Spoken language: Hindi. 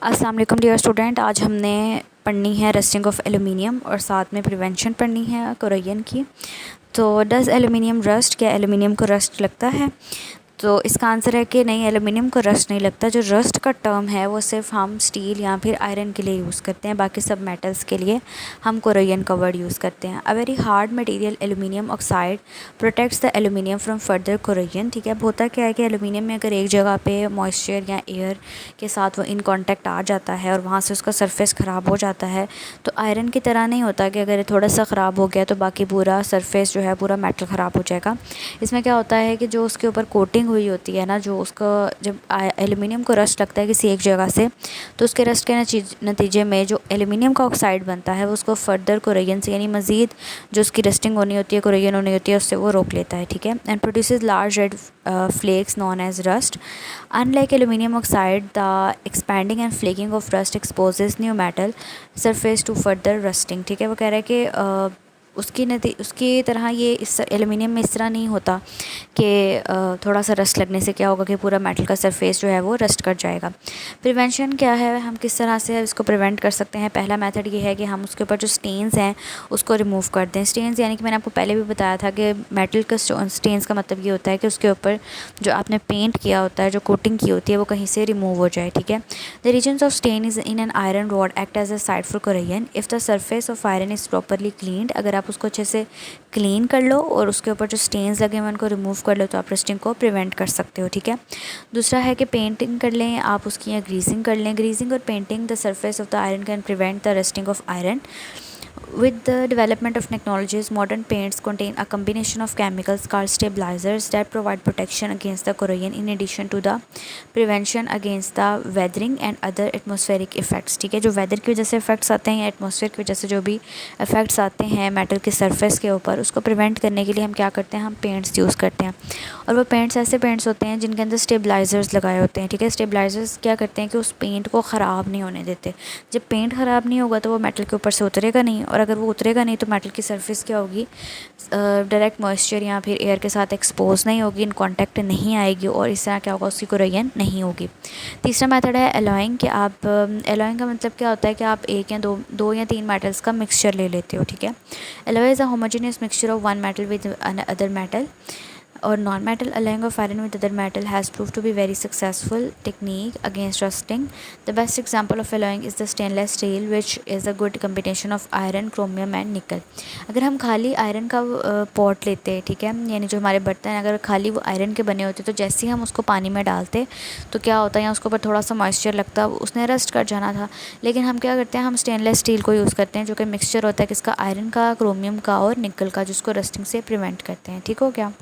अस्सलाम वालेकुम डियर स्टूडेंट। आज हमने पढ़नी है रस्टिंग ऑफ एलुमिनियम और साथ में प्रिवेंशन पढ़नी है कोरोजन की। तो डज़ एलुमिनियम रस्ट, क्या एलुमिनियम को रस्ट लगता है? तो इसका आंसर है कि नहीं, एलुमिनियम को रस्ट नहीं लगता। जो रस्ट का टर्म है वो सिर्फ हम स्टील या फिर आयरन के लिए यूज़ करते हैं, बाकी सब मेटल्स के लिए हम कोरोजन का वर्ड यूज़ करते हैं। A very hard material aluminium oxide protects the aluminium from further corrosion. ठीक है, अब होता क्या है कि एलुमिनियम में अगर एक जगह पे मॉइस्चर या एयर के साथ वो इन कॉन्टैक्ट आ जाता है और वहाँ से उसका सरफेस ख़राब हो जाता है, तो आयरन की तरह नहीं होता कि अगर थोड़ा सा ख़राब हो गया तो बाकी पूरा सरफेस जो है पूरा मेटल ख़राब हो जाएगा। इसमें क्या होता है कि जो उसके ऊपर कोटिंग हुई होती है ना, जो उसका जब एल्युमिनियम को रस्ट लगता है किसी एक जगह से, तो उसके रस्ट के नतीजे में जो एल्युमिनियम का ऑक्साइड बनता है वो उसको फर्दर कोरोजन से, यानी मज़ीद जो उसकी रस्टिंग होनी होती है, कोरोजन होनी होती है, उससे वो रोक लेता है। ठीक है, and produces large red flakes known as rust. Unlike aluminium oxide, the expanding and flaking of rust exposes new metal surface to further rusting. ठीक है, वो कह रहे हैं कि उसकी तरह ये इस एलुमिनियम में इस तरह नहीं होता कि थोड़ा सा रस्ट लगने से क्या होगा कि पूरा मेटल का सरफेस जो है वो रस्ट कर जाएगा। प्रिवेंशन क्या है, हम किस तरह से इसको प्रिवेंट कर सकते हैं? पहला मेथड ये है कि हम उसके ऊपर जो स्टेन्स हैं उसको रिमूव कर दें। स्टेन्स यानी कि मैंने आपको पहले भी बताया था कि मेटल का स्टेन्स का मतलब ये होता है कि उसके ऊपर जो आपने पेंट किया होता है, जो कोटिंग की होती है, वो कहीं से रिमूव हो जाए। ठीक है, the reasons of stain is in an iron rod act as a side for corrosion if the surface of iron is properly cleaned. अगर आप उसको अच्छे से क्लीन कर लो और उसके ऊपर जो स्टेन्स लगे हुए उनको रिमूव कर लो तो आप रस्टिंग को प्रिवेंट कर सकते हो। ठीक है, दूसरा है कि पेंटिंग कर लें आप उसकी, या ग्रीसिंग कर लें। ग्रीसिंग और painting the surface of the iron can prevent the rusting of iron. With the development of technologies, modern paints contain a combination of chemicals called stabilizers that provide protection against the corrosion in addition to the prevention against the weathering and other atmospheric effects। ठीक है, जो वेदर की वजह से इफ़ेक्ट्स आते हैं या एटमॉस्फेयर की वजह से जो भी इफ़ेक्ट्स आते हैं मेटल के सरफेस के ऊपर, उसको प्रिवेंट करने के लिए हम क्या करते हैं, हम पेंट्स यूज़ करते हैं। और वो पेंट्स ऐसे पेंट्स होते हैं जिनके अंदर स्टेबलाइज़र्स लगाए होते हैं। ठीक है, स्टेबलाइज़र्स क्या करते हैं कि उस पेंट को ख़राब नहीं होने देते। जब पेंट ख़राब नहीं होगा तो वो मेटल के ऊपर से उतरेगा नहीं, और अगर वो उतरेगा नहीं तो मेटल की सरफेस क्या होगी, डायरेक्ट मॉइस्चर या फिर एयर के साथ एक्सपोज नहीं होगी, इन कांटेक्ट नहीं आएगी, और इस तरह क्या होगा, उसकी कोरोजन नहीं होगी। तीसरा मेथड है एलॉइंग। कि आप एलॉइंग का मतलब क्या होता है कि आप एक या दो या तीन मेटल्स का मिक्सचर ले लेते हो। ठीक है, alloy is a homogeneous mixture of one metal with other metal or non-metal. Alloying of iron with other metal has proved to be very successful technique against rusting. The best example of alloying is the stainless steel, which is a good combination of iron, chromium and nickel. अगर हम खाली आयरन का पॉट लेते हैं, ठीक है, यानी जो हमारे बर्तन हैं अगर खाली वो आयरन के बने होते तो जैसे ही हम उसको पानी में डालते तो क्या होता है, या उसके ऊपर थोड़ा सा मॉइस्चर लगता, उसने रस्ट कर जाना था। लेकिन हम क्या करते हैं, हम स्टेनलेस स्टील को यूज़ करते हैं जो कि मिक्सचर होता है किसका, आयरन का, क्रोमियम का और निकल का, जिसको रस्टिंग से प्रिवेंट करते हैं। ठीक हो गया।